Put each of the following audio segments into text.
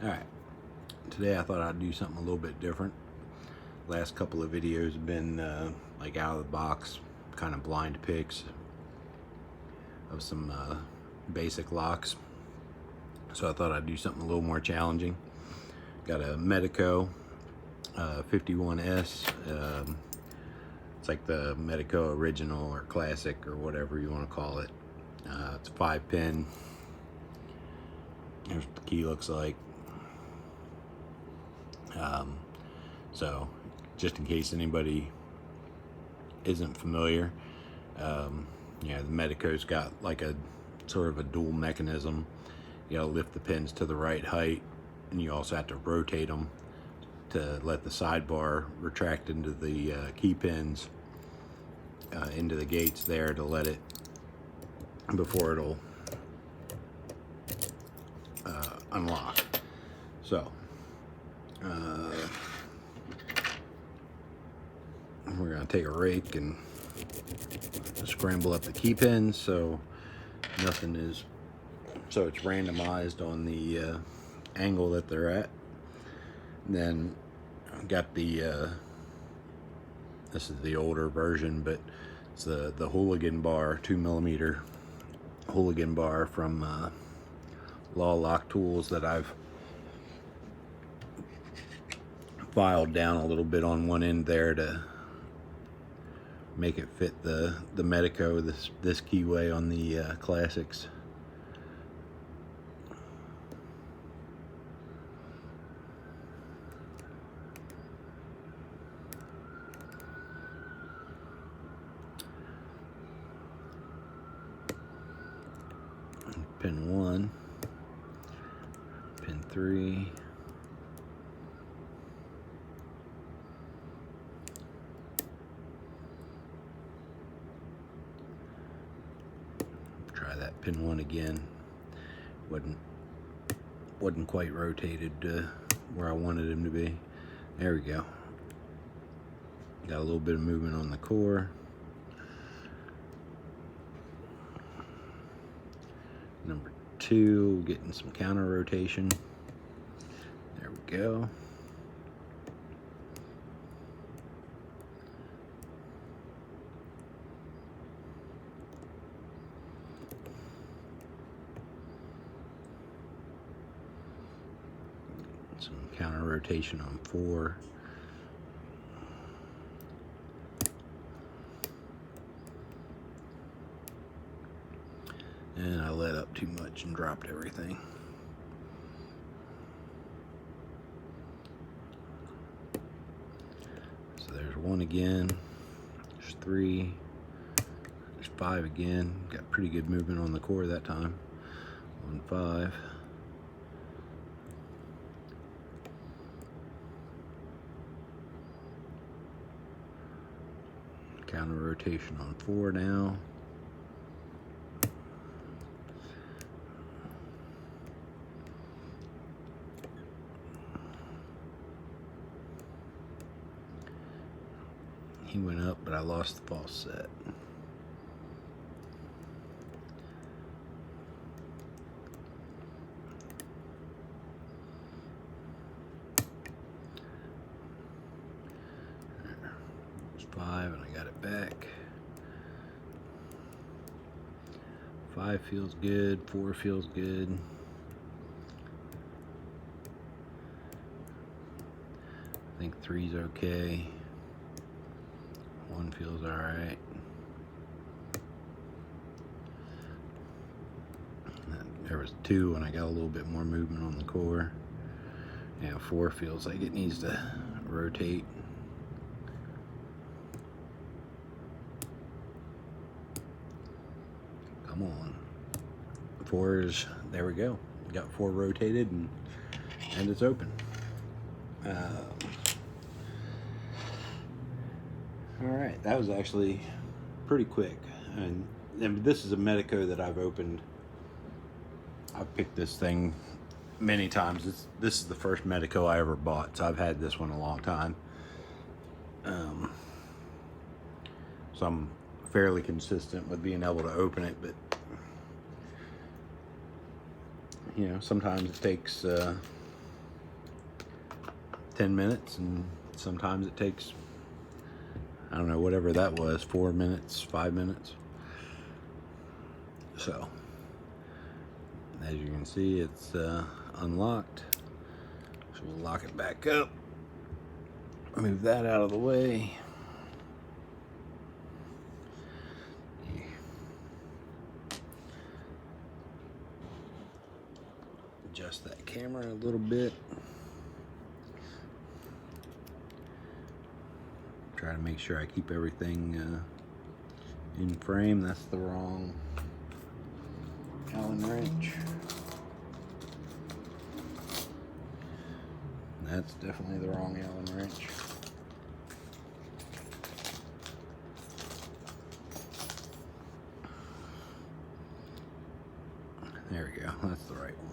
Alright, today I thought I'd do something a little bit different. Last couple of videos have been like out of the box, kind of blind picks of some basic locks. So I thought I'd do something a little more challenging. Got a Medeco 51S. It's like the Medeco original or classic or whatever you want to call it. It's a 5-pin. Here's what the key looks like. So just in case anybody isn't familiar, the Medeco's got like a sort of a dual mechanism. You gotta lift the pins to the right height, and you also have to rotate them to let the sidebar retract into the key pins, into the gates there to let it, before it'll unlock. So we're going to take a rake and scramble up the key pins so nothing is, so it's randomized on the angle that they're at. Then I've got the this is the older version, but it's the hooligan bar, 2mm hooligan bar from Law Lock Tools that I've filed down a little bit on one end there to make it fit the Medeco, this keyway on the classics. Pin 1, pin 3, try that pin 1 again. Wasn't quite rotated where I wanted him to be. There we go. Got a little bit of movement on the core. Number 2, getting some counter rotation. There we go. Some counter rotation on 4. And I let up too much and dropped everything. So there's 1 again, there's 3, there's 5 again. Got pretty good movement on the core that time. 1, 5. Counter rotation on 4 now. He went up, but I lost the false set. There's 5, and I got it back. 5 feels good, 4 feels good. I think 3's okay. 1 feels all right. There was 2 and I got a little bit more movement on the core. Yeah, 4 feels like it needs to rotate. Come on. 4 is, there we go. Got 4 rotated and it's open. Alright, that was actually pretty quick. And this is a Medeco that I've opened. I've picked this thing many times. This is the first Medeco I ever bought, so I've had this one a long time. So I'm fairly consistent with being able to open it, but you know, sometimes it takes 10 minutes, and sometimes it takes, I don't know, whatever that was, 4 minutes, 5 minutes. So as you can see, it's unlocked. So we'll lock it back up, move that out of the way. Adjust that camera a little bit. Try to make sure I keep everything in frame. That's the wrong Allen wrench. That's definitely the wrong Allen wrench. There we go, that's the right one.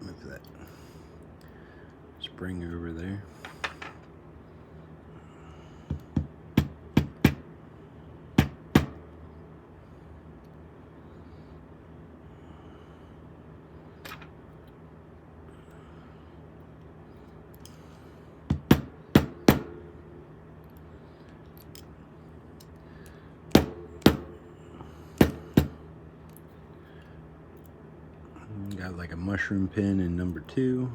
Move that spring over there. Got like a mushroom pin in number 2.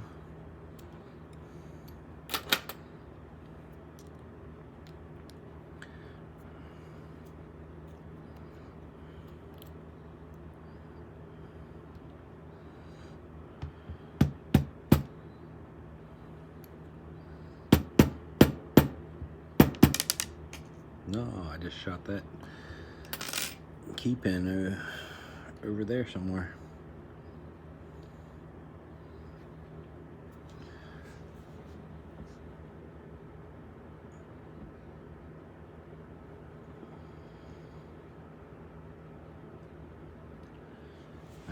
No, I just shot that key pin over there somewhere.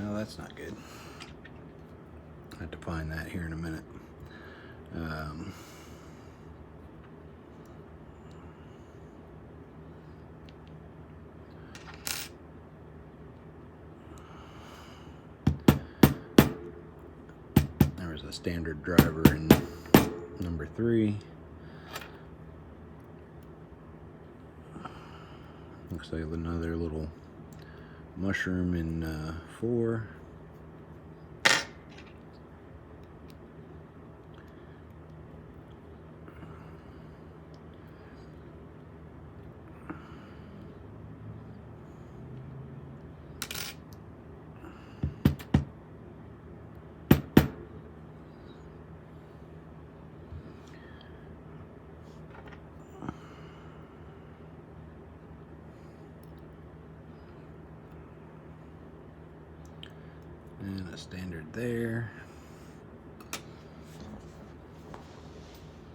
Well, that's not good. I have to find that here in a minute. There was a standard driver in number 3. Looks like another little mushroom in 4. And a standard there.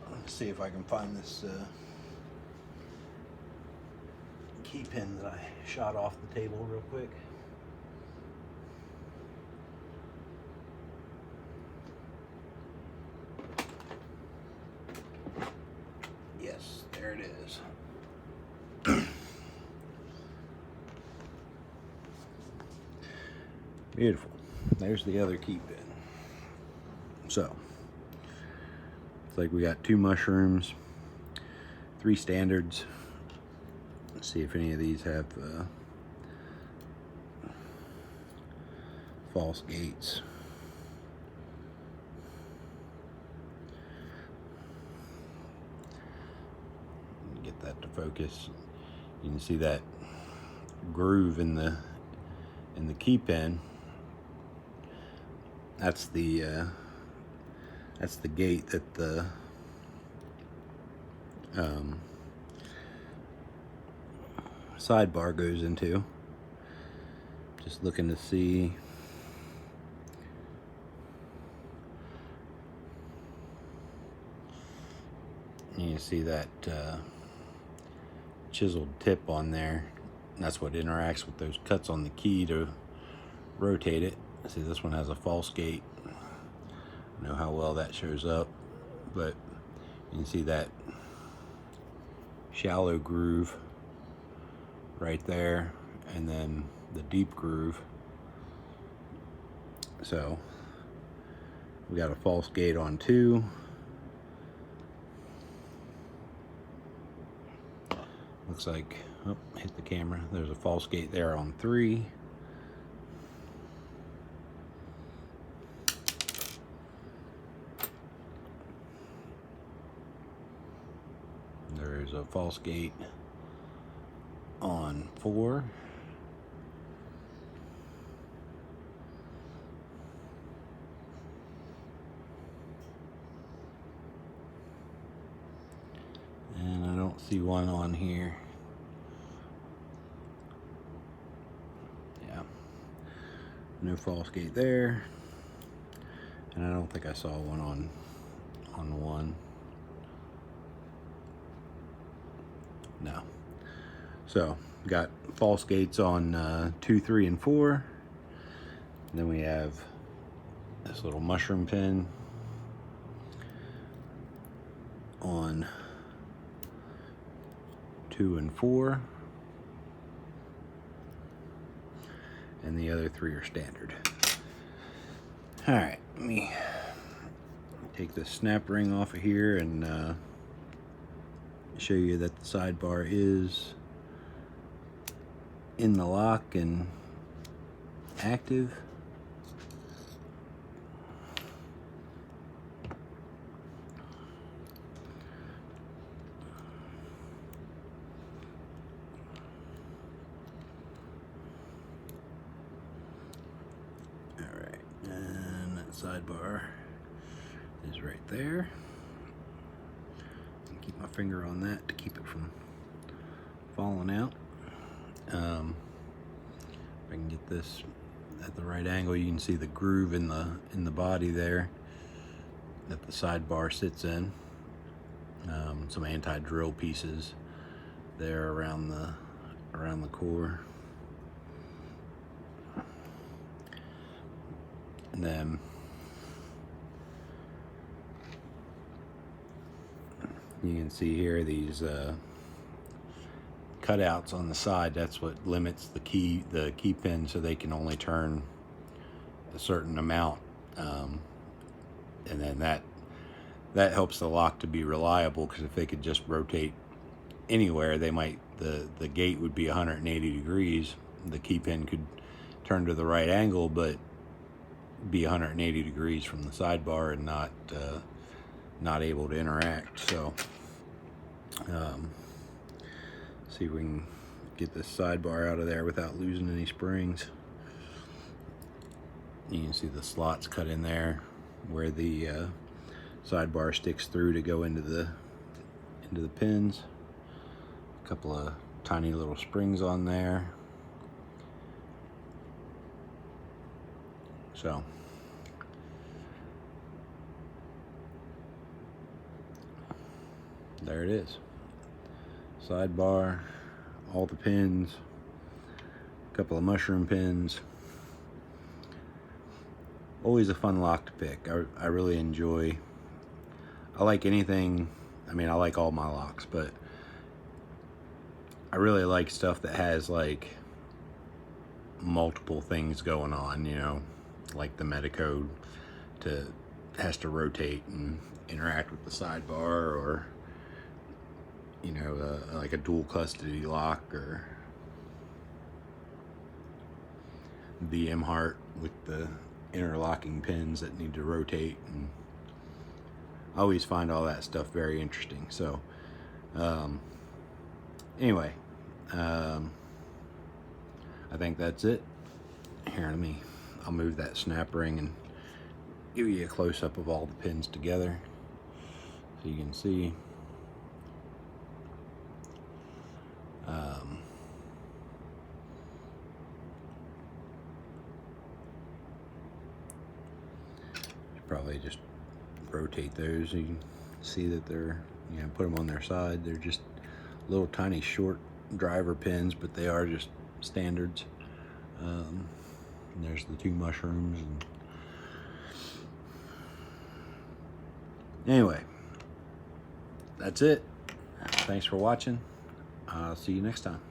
Let's see if I can find this key pin that I shot off the table real quick. Yes, there it is. Beautiful. There's the other key pin. So, it's like we got 2 mushrooms, 3 standards. Let's see if any of these have false gates. Get that to focus. You can see that groove in the key pin. that's the gate that the sidebar goes into. Just looking to see. You can see that chiseled tip on there. That's what interacts with those cuts on the key to rotate it. See, this one has a false gate. I don't know how well that shows up, but you can see that shallow groove right there, and then the deep groove. So we got a false gate on 2. Looks like, oh, hit the camera. There's a false gate there on 3. There's a false gate on 4. And I don't see one on here. Yeah. No false gate there. And I don't think I saw one on 1. No. So, got false gates on 2, 3, and 4. And then we have this little mushroom pin on 2 and 4. And the other 3 are standard. Alright, let me take the snap ring off of here and show you that the sidebar is in the lock and active. Alright, and that sidebar is right there. Keep my finger on that to keep it from falling out. If I can get this at the right angle, you can see the groove in the body there that the sidebar sits in. Some anti-drill pieces there around the core. And then you can see here these cutouts on the side. That's what limits the key pin, so they can only turn a certain amount, and then that helps the lock to be reliable, because if they could just rotate anywhere, they might the gate would be 180 degrees. The key pin could turn to the right angle, but be 180 degrees from the sidebar and not able to interact. So see if we can get this sidebar out of there without losing any springs. You can see the slots cut in there where the sidebar sticks through to go into the pins. A couple of tiny little springs on there. So there it is. Sidebar, all the pins, a couple of mushroom pins. Always a fun lock to pick. I really enjoy, I like anything, I mean, I like all my locks, but I really like stuff that has like multiple things going on, you know, like the Medeco has to rotate and interact with the sidebar, or you know, like a dual custody lock, or the M-Heart with the interlocking pins that need to rotate. And I always find all that stuff very interesting. So anyway, I think that's it. Here, I'll move that snap ring and give you a close-up of all the pins together so you can see. Probably just rotate those so you can see that they're, you know, put them on their side. They're just little tiny short driver pins, but they are just standards. And there's the two mushrooms. And anyway, that's it. Thanks for watching. I'll see you next time.